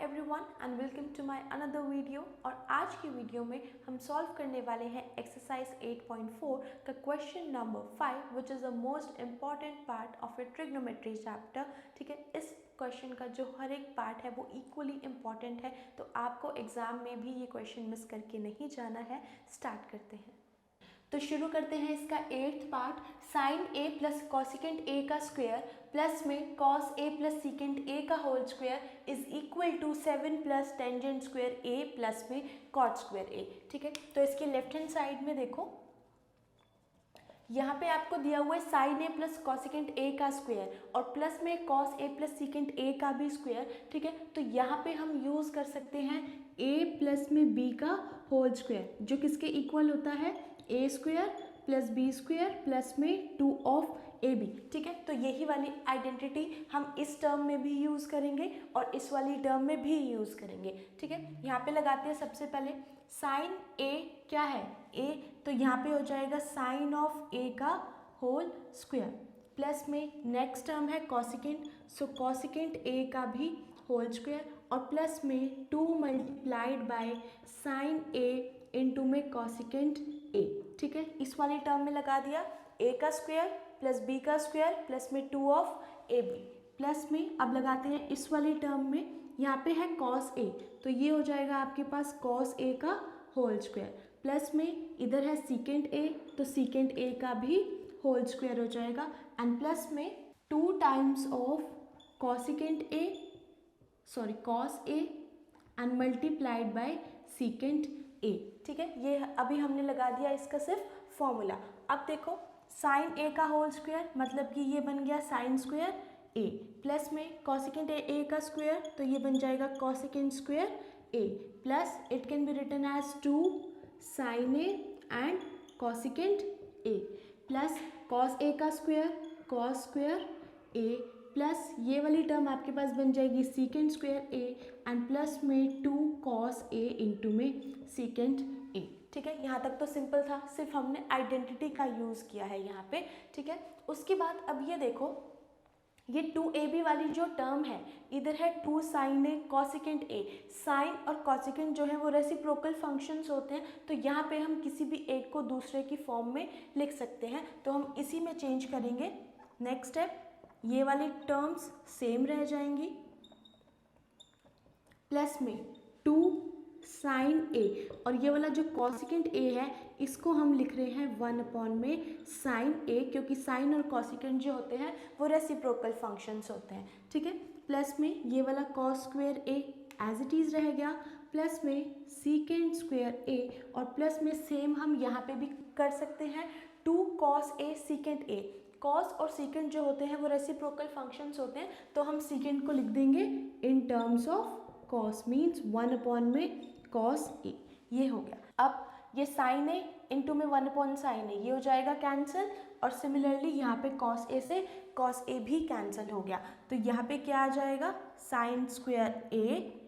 Everyone and welcome to my another video. और आज की वीडियो में हम सॉल्व करने वाले हैं एक्सरसाइज 8.4 का question number 5 which is the most important part of A trigonometry chapter. ठीक है, इस क्वेश्चन का जो हर एक पार्ट है वो इक्वली इम्पॉर्टेंट है, तो आपको एग्जाम में भी ये क्वेश्चन मिस करके नहीं जाना है। स्टार्ट करते हैं। तो शुरू करते हैं इसका 8th part. Sine A plus cosecant A का स्क्वायर प्लस में cos A plus secant A का whole square is equal to 7 plus tangent square A plus में कॉट स्क्वायर ए। ठीक है, तो इसके लेफ्ट हैंड साइड में देखो, यहाँ पे आपको दिया हुआ है sign A plus cosecant A का स्क्वायर और प्लस में cos A plus secant A का भी स्क्वायर। ठीक है, तो यहाँ पे हम यूज कर सकते हैं ए प्लस में बी का होल स्क्वायर, जो किसके इक्वल होता है A square plus B square plus में 2 ऑफ ए बी। ठीक है, तो यही वाली आइडेंटिटी हम इस टर्म में भी यूज़ करेंगे और इस वाली टर्म में भी यूज़ करेंगे। ठीक है, यहाँ पे लगाते हैं सबसे पहले साइन ए क्या है ए, तो यहाँ पे हो जाएगा साइन ऑफ ए का होल स्क्वायर प्लस में नेक्स्ट टर्म है कॉसिकेंट, सो कॉसिकेंट ए का भी होल स्क्वायर और प्लस में 2 multiplied by sine A into में कॉसिकेंट ए। ठीक है, इस वाली टर्म में लगा दिया ए का स्क्वायर प्लस बी का स्क्वायर प्लस में 2 ऑफ ए बी प्लस में अब लगाते हैं इस वाली टर्म में, यहाँ पे है कॉस ए, तो ये हो जाएगा आपके पास कॉस ए का होल स्क्वायर प्लस में इधर है सीकेंट ए, तो सीकेंट ए का भी होल स्क्वायर हो जाएगा एंड प्लस में 2 times of cosecant A sorry cos A and multiplied by secant A. ठीक है, ये अभी हमने लगा दिया इसका सिर्फ फॉर्मूला। अब देखो साइन ए का होल स्क्वायर मतलब कि ये बन गया साइन स्क्वायर ए प्लस में कॉसिकेंट ए का स्क्वायर, तो ये बन जाएगा cosecant square A plus it can be written as 2 sine A and cosecant A plus cos A का square cos square A plus ये वाली टर्म आपके पास बन जाएगी secant square A and plus में 2 कॉस ए इंटू में secant A. ठीक है, यहाँ तक तो सिंपल था, सिर्फ हमने आइडेंटिटी का यूज़ किया है यहाँ पे। ठीक है, उसके बाद अब ये देखो ये 2ab वाली जो टर्म है इधर है 2 sine A cosecant A. Sign और कॉसिकेंट जो है वो रेसिप्रोकल फंक्शंस होते हैं, तो यहाँ पे हम किसी भी एक को दूसरे की फॉर्म में लिख सकते हैं, तो हम इसी में चेंज करेंगे। नेक्स्ट स्टेप, ये वाली टर्म्स सेम रह जाएंगी प्लस में 2 साइन ए और ये वाला जो कॉसिकेंट ए है इसको हम लिख रहे हैं 1 अपॉन में साइन ए, क्योंकि साइन और कॉसिकेंट जो होते हैं वो रेसिप्रोकल फंक्शंस होते हैं। ठीक है, प्लस में ये वाला cos square A as it is रह गया प्लस में सीकेंट स्क्वायर ए और प्लस में सेम हम यहाँ पे भी कर सकते हैं 2 cos A secant A. Cos और सीकेंट जो होते हैं वो रेसिप्रोकल फंक्शंस होते हैं, तो हम सीकेंट को लिख देंगे इन terms of cos, means 1 upon में कॉस ए। ये हो गया। अब ये साइन ए इंटू में 1 अपॉन साइन ए, ये हो जाएगा कैंसिल और सिमिलरली यहाँ पे कॉस ए से कॉस ए भी कैंसिल हो गया, तो यहाँ पे क्या आ जाएगा साइन स्क्वायर ए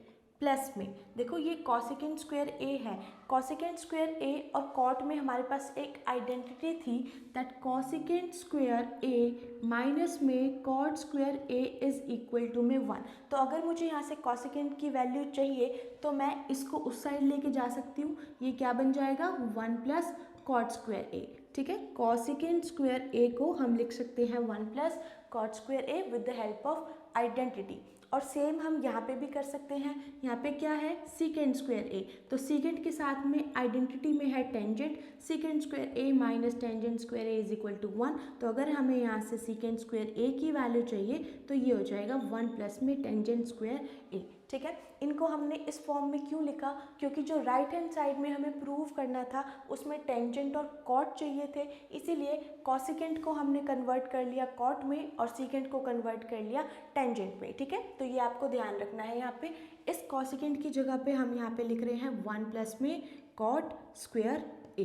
प्लस में देखो ये कॉसिकेंट स्क्वायर ए है, कॉसिकेंट स्क्वायर ए और कॉट में हमारे पास एक आइडेंटिटी थी that cosecant square A minus में cot square A is equal to में 1। तो अगर मुझे यहाँ से कॉसिकेंट की वैल्यू चाहिए तो मैं इसको उस साइड लेके जा सकती हूँ, ये क्या बन जाएगा 1 प्लस कॉट स्क्वायर ए। ठीक है, कॉसिकेंट स्क्वायर ए को हम लिख सकते हैं 1 plus cot square A with the help of identity. और सेम हम यहाँ पे भी कर सकते हैं, यहाँ पे क्या है सीकेंट स्क्वायर ए, तो सीकेंट के साथ में आइडेंटिटी में है tangent, secant square A minus tangent square A is equal to 1, तो अगर हमें यहाँ से सीकेंट स्क्वायर ए की वैल्यू चाहिए तो ये हो जाएगा 1 प्लस में टेंजेंट स्क्वायर ए। ठीक है, इनको हमने इस फॉर्म में क्यों लिखा, क्योंकि जो राइट हैंड साइड में हमें प्रूव करना था उसमें टेंजेंट और कॉट चाहिए थे, इसीलिए कॉसिकेंट को हमने कन्वर्ट कर लिया कॉट में और सीकेंट को कन्वर्ट कर लिया टेंजेंट में। ठीक है, तो ये आपको ध्यान रखना है। यहाँ पे इस कॉसिकेंट की जगह पे हम यहाँ पे लिख रहे हैं 1 प्लस में cot square A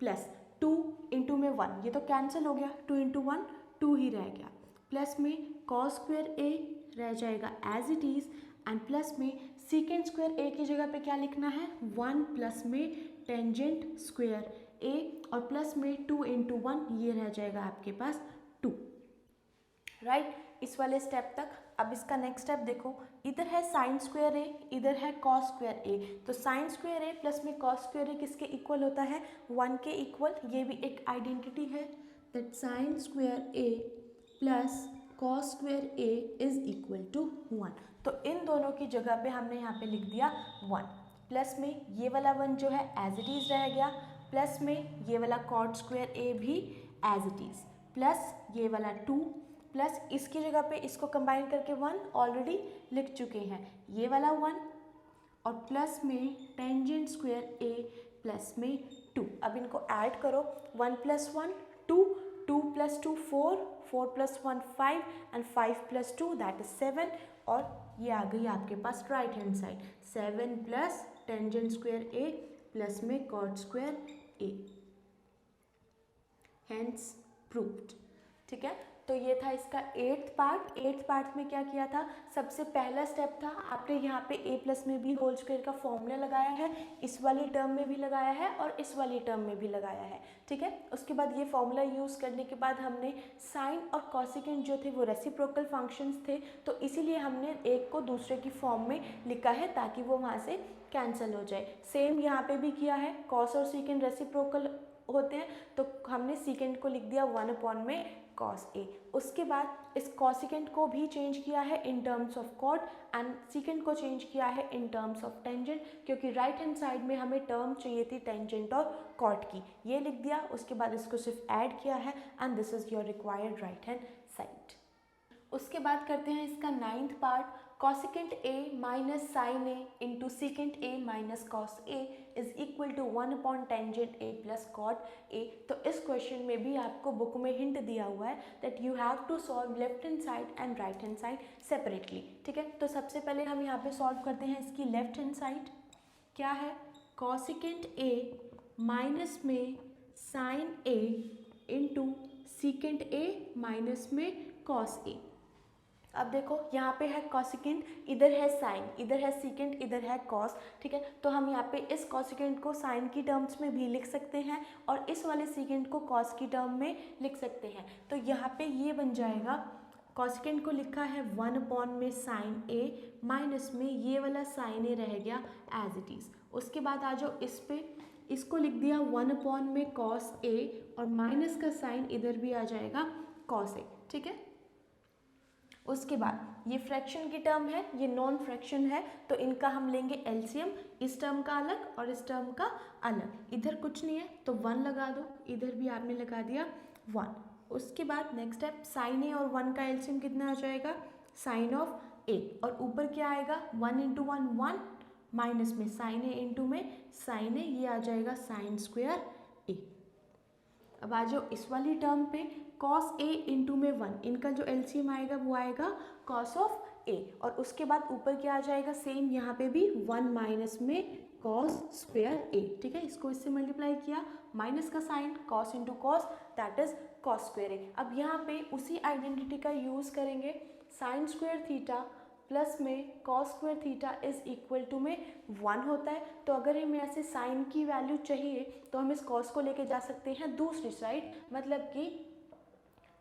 plus 2 into में 1, ये तो कैंसिल हो गया, 2 इंटू 1 2 ही रह गया, प्लस में कॉस स्क्वायर ए रह जाएगा as it is and plus में सीकेंट स्क्वायर ए की जगह पे क्या लिखना है 1 प्लस में टेंजेंट स्क्वायर ए और प्लस में 2 इंटू 1, ये रह जाएगा आपके पास 2। राइट, इस वाले स्टेप तक। अब इसका नेक्स्ट स्टेप देखो, इधर है साइन स्क्वायर ए, इधर है कॉस स्क्वायर ए, तो साइन स्क्वायर ए प्लस में कॉस स्क्वायर ए किसके इक्वल होता है, 1 के इक्वल। ये भी एक आइडेंटिटी है that sine square A plus cos square A is equal to 1। तो इन दोनों की जगह पे हमने यहाँ पे लिख दिया 1, प्लस में ये वाला 1 जो है एज इट इज़ रह गया, प्लस में ये वाला कॉट स्क्वायर ए भी एज इट इज़, प्लस ये वाला 2, प्लस इसकी जगह पे इसको कंबाइन करके 1 ऑलरेडी लिख चुके हैं, ये वाला 1 और प्लस में टेंजेंट स्क्वायर ए प्लस में 2। अब इनको ऐड करो, 1 + 1 2, 2 + 2 4, 4 + 1 5 एंड 5 + 2 दैट इज 7। और ये आ गई आपके पास right hand side, 7 plus tangent square A plus में cot square A, hence proved. ठीक है, तो ये था इसका 8th पार्ट। 8th पार्ट में क्या किया था, सबसे पहला स्टेप था आपने यहाँ पे a प्लस में भी होल स्क्वायर का फॉर्मूला लगाया है, इस वाली टर्म में भी लगाया है और इस वाली टर्म में भी लगाया है। ठीक है, उसके बाद ये फॉर्मूला यूज़ करने के बाद हमने साइन और कॉसिकेंट जो थे वो रेसिप्रोकल फंक्शंस थे, तो इसीलिए हमने एक को दूसरे की फॉर्म में लिखा है ताकि वो वहाँ से कैंसिल हो जाए। सेम यहाँ पे भी किया है, कॉस और सीकेंट रेसिप्रोकल होते हैं, तो हमने सीकेंट को लिख दिया 1 में कॉस ए। उसके बाद इस कॉसिकेंट को भी चेंज किया है in terms of cot and secant को चेंज किया है इन टर्म्स ऑफ टेंजेंट, क्योंकि राइट हैंड साइड में हमें टर्म चाहिए थी टेंजेंट और कॉट की, ये लिख दिया। उसके बाद इसको सिर्फ ऐड किया है and this is your required right hand side. उसके बाद करते हैं इसका 9th part, cosecant A minus sine A into secant A minus cos A is equal to 1 tangent A plus cot A. तो इस क्वेश्चन में भी आपको बुक में हिंट दिया हुआ है that you have to solve left hand side and right hand side separately. ठीक है, तो सबसे पहले हम यहाँ पे सॉल्व करते हैं इसकी लेफ्ट हैंड साइड। क्या है, कॉसिकेंट ए माइनस में sine A into secant A minus में कॉस ए। अब देखो यहाँ पे है कॉसिकेंट, इधर है साइन, इधर है सीकेंट, इधर है कॉस। ठीक है, तो हम यहाँ पे इस कॉसिकेंट को साइन की टर्म्स में भी लिख सकते हैं और इस वाले सीकेंट को कॉस की टर्म में लिख सकते हैं। तो यहाँ पे ये बन जाएगा, कॉसिकेंट को लिखा है 1 में साइन ए माइनस में ये वाला साइन ए रह गया एज इट इज़। उसके बाद आ जाओ इस पे, इसको लिख दिया 1 में कॉस ए और माइनस का साइन इधर भी आ जाएगा कॉस ए। ठीक है, उसके बाद ये फ्रैक्शन की टर्म है, ये नॉन फ्रैक्शन है, तो इनका हम लेंगे एलसीएम, इस टर्म का अलग और इस टर्म का अलग। इधर कुछ नहीं है तो 1 लगा दो, इधर भी आपने लगा दिया 1। उसके बाद नेक्स्ट स्टेप, साइन ए और 1 का एलसीएम कितना आ जाएगा, साइन ऑफ ए, और ऊपर क्या आएगा 1 × 1 1 माइनस में साइन ए इंटू में साइन ए, ये आ जाएगा साइन स्क्वायर ए। अब आ जाओ इस वाली टर्म पे, कॉस ए इंटू में 1, इनका जो एलसीएम आएगा वो आएगा कॉस ऑफ ए, और उसके बाद ऊपर क्या आ जाएगा, सेम यहाँ पे भी 1 माइनस में कॉस स्क्वायर ए। ठीक है, इसको इससे मल्टीप्लाई किया, माइनस का sign cos into cos that is cos square A. अब यहाँ पे उसी आइडेंटिटी का यूज़ करेंगे, साइन स्क्वायर थीटा प्लस में cos square theta is equal to में 1 होता है। तो अगर हमें ऐसे साइन की वैल्यू चाहिए तो हम इस कॉस को लेके जा सकते हैं दूसरी साइड, मतलब कि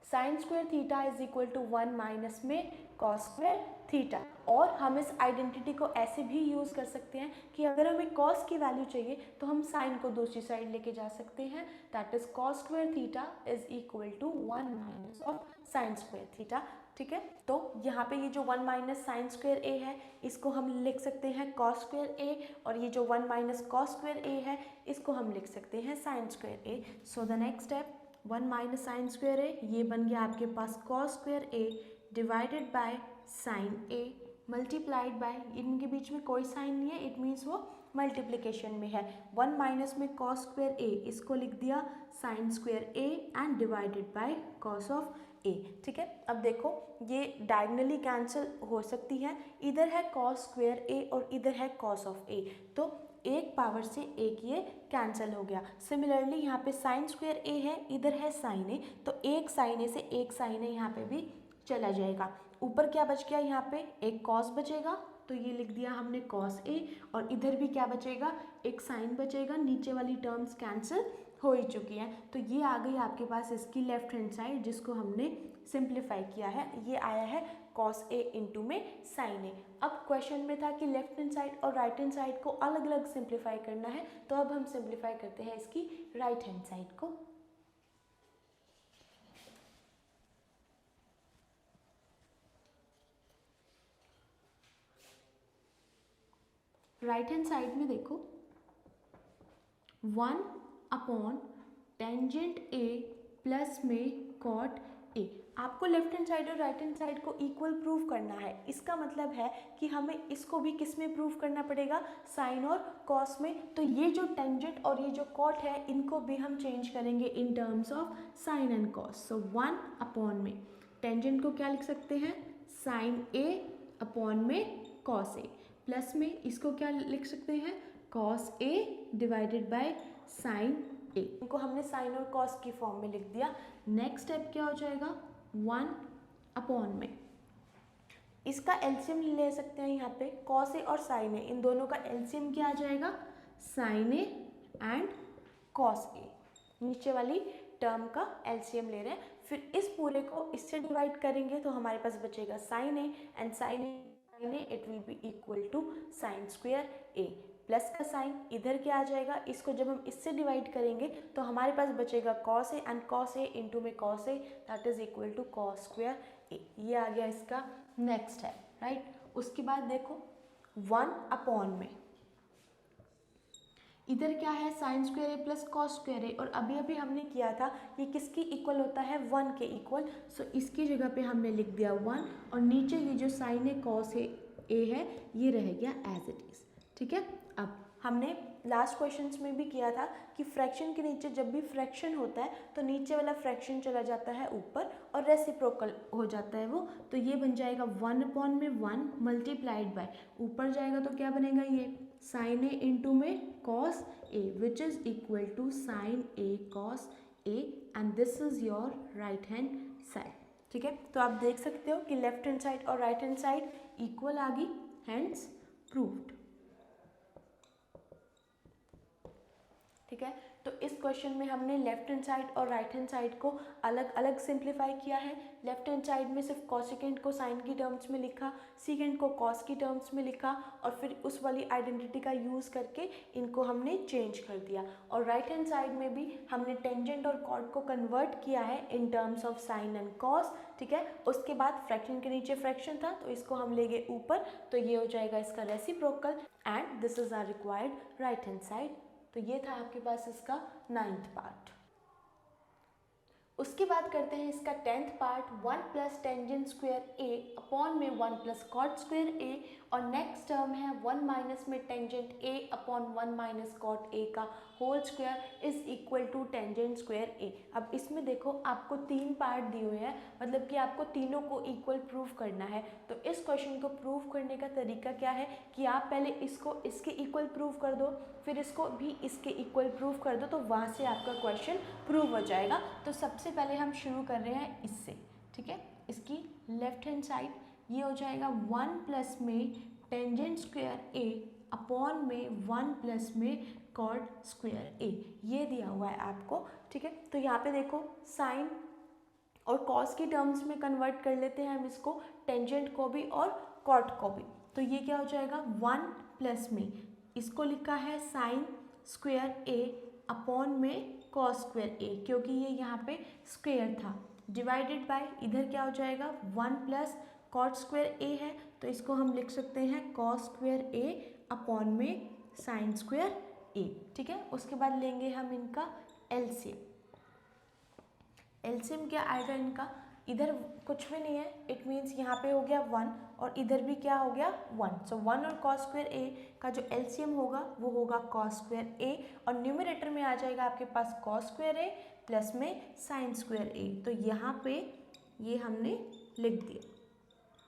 sine square theta is equal to 1 minus में कॉस स्क्वायर थीटा। और हम इस आइडेंटिटी को ऐसे भी यूज़ कर सकते हैं कि अगर हमें कॉस की वैल्यू चाहिए तो हम साइन को दूसरी साइड लेके जा सकते हैं, that is cos square theta is equal to 1 minus of sine square theta. ठीक है, तो यहाँ पे ये जो 1 माइनस साइन स्क्वायर ए है इसको हम लिख सकते हैं कॉस स्क्वायर ए, और ये जो 1 माइनस कॉस स्क्वायर ए है इसको हम लिख सकते हैं sine square A. So the next step, 1 minus sine square A, ये बन गया आपके पास cos square A divided by sine A multiplied by, इनके बीच में कोई साइन नहीं है, इट मीन्स वो मल्टीप्लिकेशन में है। 1 माइनस में कॉस स्क्वायर ए, इसको लिख दिया sine square A and divided by cos of A. ठीक है, अब देखो ये डायगनली कैंसिल हो सकती है, इधर है कॉस स्क्वायर ए और इधर है कॉस ऑफ ए, तो एक पावर से एक ये कैंसिल हो गया। सिमिलरली यहाँ पे साइन स्क्वायर ए है, इधर है साइन ए, तो एक साइन ए से एक साइन ए यहाँ पे भी चला जाएगा। ऊपर क्या बच गया, यहाँ पे एक कॉस बचेगा, तो ये लिख दिया हमने कॉस ए, और इधर भी क्या बचेगा, एक साइन बचेगा, नीचे वाली टर्म्स कैंसिल हो ही चुकी हैं। तो ये आ गई आपके पास इसकी लेफ्ट हैंड साइड जिसको हमने सिंप्लीफाई किया है, ये आया है कॉस ए इंटू में साइन ए। अब क्वेश्चन में था कि लेफ्ट हैंड साइड और राइट हैंड साइड को अलग अलग सिंप्लीफाई करना है, तो अब हम सिंप्लीफाई करते हैं इसकी राइट हैंड साइड को। राइट हैंड साइड में देखो 1 अपॉन टेंजेंट ए प्लस में कॉट ए। आपको लेफ्ट हैंड साइड और राइट हैंड साइड को इक्वल प्रूव करना है। इसका मतलब है कि हमें इसको भी किस में प्रूव करना पड़ेगा, साइन और कॉस में। तो ये जो टेंजेंट और ये जो कॉट है इनको भी हम चेंज करेंगे in terms of sine and cos. So 1 upon में टेंजेंट को क्या लिख सकते हैं, साइन ए अपॉन में कॉस ए, प्लस में इसको क्या लिख सकते हैं, cos A divided by sine A. इनको हमने साइन और कॉस की फॉर्म में लिख दिया। नेक्स्ट स्टेप क्या हो जाएगा, 1 अपॉन में इसका एलसीएम ले सकते हैं यहाँ पे, कॉस ए और साइन ए, इन दोनों का एलसीएम क्या आ जाएगा, साइन ए एंड कॉस ए। नीचे वाली टर्म का एलसीएम ले रहे हैं। फिर इस पूरे को इससे डिवाइड करेंगे तो हमारे पास बचेगा sine A and sine A it will be equal to sine square A. Plus का साइन इधर क्या आ जाएगा, इसको जब हम इससे डिवाइड करेंगे तो हमारे पास बचेगा cos A and cos A into में cos A, that is equal to cos square A. ये आ गया इसका नेक्स्ट है, राइट। उसके बाद देखो 1 अपॉन में इधर क्या है, sign square A plus cos square ए, और अभी अभी हमने किया था ये किसकी इक्वल होता है, 1 के इक्वल। सो इसकी जगह पे हमने लिख दिया 1, और नीचे ये जो साइन ए कॉस ए है ये रह गया एज इट इज, ठीक है। अब हमने लास्ट क्वेश्चंस में भी किया था कि फ्रैक्शन के नीचे जब भी फ्रैक्शन होता है तो नीचे वाला फ्रैक्शन चला जाता है ऊपर और रेसिप्रोकल हो जाता है वो, तो ये बन जाएगा 1 अपॉन में 1 मल्टीप्लाइड बाय, ऊपर जाएगा तो क्या बनेगा, ये साइन ए इंटू में cos A which is equal to sine A cos A, and this is your right hand side, ठीक है। तो आप देख सकते हो कि लेफ्ट हैंड साइड और राइट हैंड साइड इक्वल आ गई, हैंड्स प्रूव्ड, ठीक है। तो इस क्वेश्चन में हमने लेफ्ट हैंड साइड और राइट हैंड साइड को अलग अलग सिंप्लीफाई किया है। लेफ्ट हैंड साइड में सिर्फ कॉसेकेंट को साइन की टर्म्स में लिखा, सीकेंट को कॉस की टर्म्स में लिखा, और फिर उस वाली आइडेंटिटी का यूज़ करके इनको हमने चेंज कर दिया। और राइट हैंड साइड में भी हमने टेंजेंट और कॉट को कन्वर्ट किया है in terms of sine and cos, ठीक है। उसके बाद फ्रैक्शन के नीचे फ्रैक्शन था तो इसको हम ले गए ऊपर, तो ये हो जाएगा इसका reciprocal, and this is our required right hand side. तो ये था आपके पास इसका 9th पार्ट। उसके बाद करते हैं इसका 10th part, 1 plus tangent square A upon में 1 प्लस कॉट स्क्वायर ए, और नेक्स्ट टर्म है 1 माइनस में tangent A upon 1 minus cot A का whole square is equal to tangent square A. अब इसमें देखो आपको 3 पार्ट दिए हुए हैं, मतलब कि आपको तीनों को इक्वल प्रूव करना है। तो इस क्वेश्चन को प्रूव करने का तरीका क्या है कि आप पहले इसको इसके इक्वल प्रूव कर दो, फिर इसको भी इसके इक्वल प्रूव कर दो, तो वहाँ से आपका क्वेश्चन प्रूव हो जाएगा। तो सबसे पहले हम शुरू कर रहे हैं इससे, ठीक है। इसकी लेफ्ट हैंड साइड ये हो जाएगा 1 प्लस में टेंजेंट स्क्वायर ए अपॉन में 1 प्लस में कॉट स्क्वायर ए, ये दिया हुआ है आपको, ठीक है। तो यहाँ पे देखो साइन और कॉस की टर्म्स में कन्वर्ट कर लेते हैं हम इसको, टेंजेंट को भी और कॉट को भी। तो ये क्या हो जाएगा, 1 प्लस में इसको लिखा है साइन स्क्वायर ए अपॉन में कॉस स्क्वायर ए, क्योंकि ये यहाँ पे स्क्वायर था, डिवाइडेड बाय इधर क्या हो जाएगा 1 प्लस कॉट स्क्वायर ए है, तो इसको हम लिख सकते हैं कॉस स्क्वायर ए अपॉन में साइन स्क्वायर ए, ठीक है। उसके बाद लेंगे हम इनका एलसीएम। एलसीएम क्या आएगा इनका, इधर कुछ भी नहीं है, इट मीन्स यहाँ पे हो गया 1 और इधर भी क्या हो गया 1। सो 1 और कॉस स्क्वायर ए का जो एलसीएम होगा वो होगा कॉस स्क्वायर ए, और न्यूमरेटर में आ जाएगा आपके पास कॉस स्क्वायर ए प्लस में साइन स्क्वायर ए। तो यहाँ पे ये हमने लिख दिया,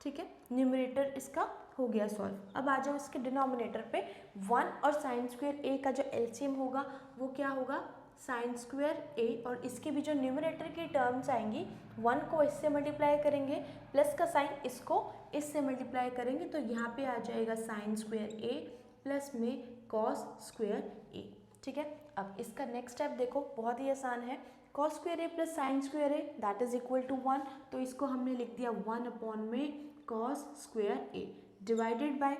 ठीक है। न्यूमरेटर इसका हो गया सॉल्व। अब आ जाओ इसके डिनोमिनेटर पे, 1 और साइन स्क्वायर ए का जो एलसीएम होगा वो क्या होगा साइन स्क्वायर ए, और इसके भी जो न्यूमरेटर की टर्म्स आएंगी 1 को इससे मल्टीप्लाई करेंगे, प्लस का साइन इसको इससे मल्टीप्लाई करेंगे, तो यहाँ पे आ जाएगा साइन स्क्वायर ए प्लस में कॉस स्क्वायर ए, ठीक है। अब इसका नेक्स्ट स्टेप देखो, बहुत ही आसान है। Cos square A plus sine square A that is equal to 1, तो इसको हमने लिख दिया 1 अपॉन में cos square A divided by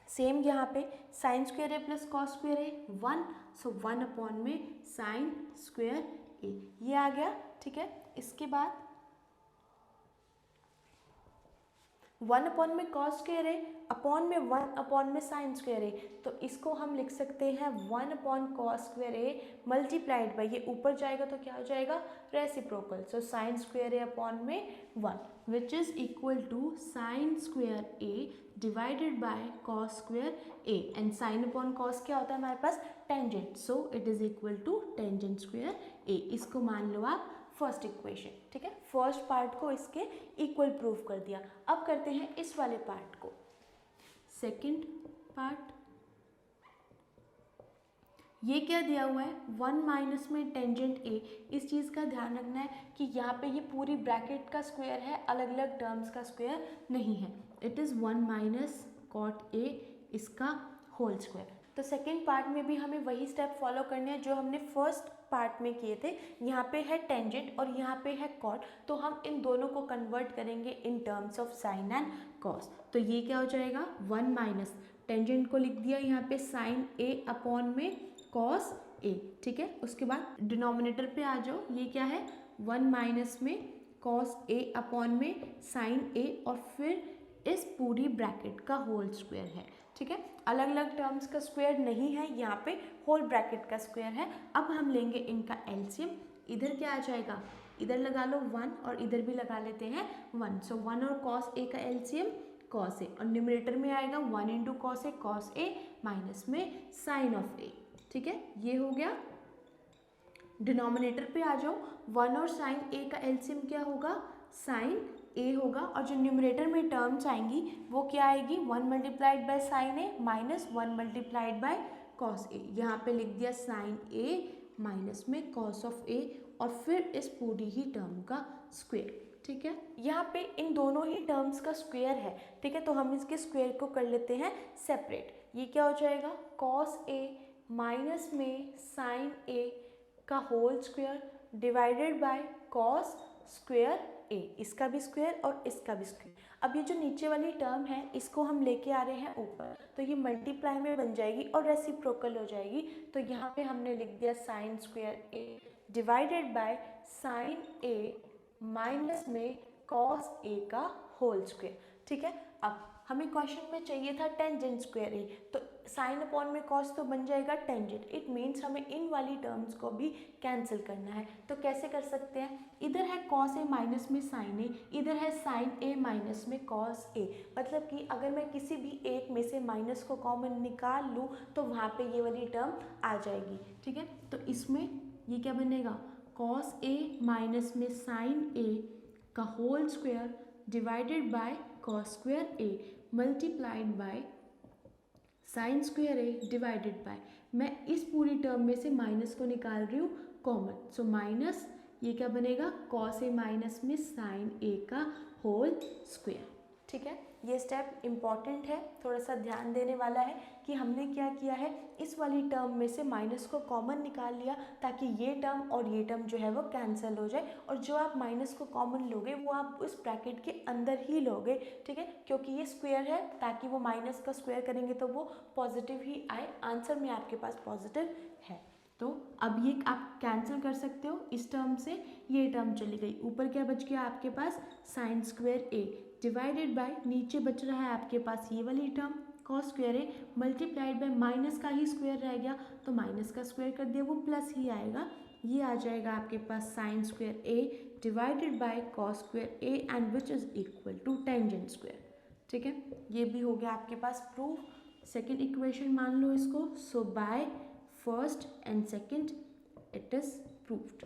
same यहाँ पे sine square A plus cos square A 1, so 1 upon में साइन स्क्वायर ए, ये आ गया। ठीक है, इसके बाद 1 अपॉन में कॉस स्क्वायर ए अपॉन में 1 अपॉन में साइन स्क्वायर ए, तो इसको हम लिख सकते हैं 1 upon cos square A multiplied by, ये ऊपर जाएगा तो क्या हो जाएगा reciprocal, so sine square A upon में 1 which is equal to sine square A divided by cos square A, and sine upon cos क्या होता है हमारे पास tangent, so it is equal to tangent square A. इसको मान लो आप first equation. ठीक है, फर्स्ट पार्ट को इसके इक्वल प्रूव कर दिया। अब करते हैं इस वाले पार्ट को, सेकंड पार्ट। ये क्या दिया हुआ है 1 माइनस में टेंजेंट ए, इस चीज़ का ध्यान रखना है कि यहाँ पे ये पूरी ब्रैकेट का स्क्वायर है, अलग अलग टर्म्स का स्क्वायर नहीं है। It is 1 minus cot A इसका होल स्क्वायर। तो सेकेंड पार्ट में भी हमें वही स्टेप फॉलो करने हैं जो हमने फर्स्ट पार्ट में किए थे। यहाँ पे है टेंजेंट और यहाँ पे है कॉट, तो हम इन दोनों को कन्वर्ट करेंगे in terms of sine and cos. तो ये क्या हो जाएगा 1 माइनस टेंजेंट को लिख दिया यहाँ पे साइन ए अपॉन में कॉस ए। ठीक है, उसके बाद डिनोमिनेटर पे आ जाओ, ये क्या है 1 माइनस में कॉस ए अपॉन में साइन ए और फिर इस पूरी ब्रैकेट का होल स्क्वायर है। ठीक है, अलग अलग टर्म्स का स्क्वायर नहीं है, यहाँ पे होल ब्रैकेट का स्क्वायर है। अब हम लेंगे इनका एलसीएम, इधर क्या आ जाएगा, इधर लगा लो 1 और इधर भी लगा लेते हैं 1, सो 1 और कॉस ए का एलसीएम कॉस ए, और न्यूमरेटर में आएगा 1 इंटू कॉस ए माइनस में साइन ऑफ ए। ठीक है, ये हो गया। डिनोमिनेटर पे आ जाओ, 1 और साइन ए का एलसीएम क्या होगा साइन ए होगा, और जो न्यूमरेटर में टर्म्स आएंगी वो क्या आएगी 1 multiplied by sine A minus 1 multiplied by cos A. यहाँ पे लिख दिया साइन ए माइनस में कॉस ऑफ ए और फिर इस पूरी ही टर्म का स्क्वायर। ठीक है, यहाँ पे इन दोनों ही टर्म्स का स्क्वायर है। ठीक है, तो हम इसके स्क्वायर को कर लेते हैं सेपरेट। ये क्या हो जाएगा कॉस ए माइनस में साइन ए का whole square divided by cos square A, इसका भी स्क्वायर और इसका भी स्क्वायर। अब ये जो नीचे वाली टर्म है इसको हम लेके आ रहे हैं ऊपर, तो ये मल्टीप्लाई में बन जाएगी और रेसिप्रोकल हो जाएगी। तो यहाँ पे हमने लिख दिया sine square A divided by sine A minus में कॉस ए का होल स्क्वायर। ठीक है, अब हमें क्वेश्चन में चाहिए था टेंजेंट स्क्वायर ए, तो साइन अपॉन में कॉस तो बन जाएगा टेंजेंट, इट मीन्स हमें इन वाली टर्म्स को भी कैंसिल करना है। तो कैसे कर सकते हैं, इधर है कॉस ए माइनस में साइन ए, इधर है साइन ए माइनस में कॉस ए, मतलब कि अगर मैं किसी भी एक में से माइनस को कॉमन निकाल लूँ तो वहाँ पे ये वाली टर्म आ जाएगी। ठीक है, तो इसमें ये क्या बनेगा कॉस ए माइनस में साइन ए का whole square divided by cos square A multiplied by sine square A divided by, मैं इस पूरी टर्म में से माइनस को निकाल रही हूँ कॉमन, सो माइनस ये क्या बनेगा कॉस ए माइनस में साइन ए का होल स्क्वायर। ठीक है, ये स्टेप इम्पॉर्टेंट है, थोड़ा सा ध्यान देने वाला है कि हमने क्या किया है इस वाली टर्म में से माइनस को कॉमन निकाल लिया ताकि ये टर्म और ये टर्म जो है वो कैंसिल हो जाए, और जो आप माइनस को कॉमन लोगे वो आप उस ब्रैकेट के अंदर ही लोगे। ठीक है, क्योंकि ये स्क्वायर है ताकि वो माइनस का स्क्वायर करेंगे तो वो पॉजिटिव ही आए, आंसर में आपके पास पॉजिटिव है। तो अब ये आप कैंसिल कर सकते हो, इस टर्म से ये टर्म चली गई, ऊपर क्या बच गया आपके पास sine square A divided by, नीचे बच रहा है आपके पास ये वाली term cos square A multiplied by minus का ही स्क्वायर रह गया, तो माइनस का स्क्वायर कर दिया वो प्लस ही आएगा, ये आ जाएगा आपके पास sine square A divided by cos square A and which is equal to tangent square. ठीक है, ये भी हो गया आपके पास प्रूफ। सेकेंड इक्वेशन मान लो इसको, so by first and second it is proved.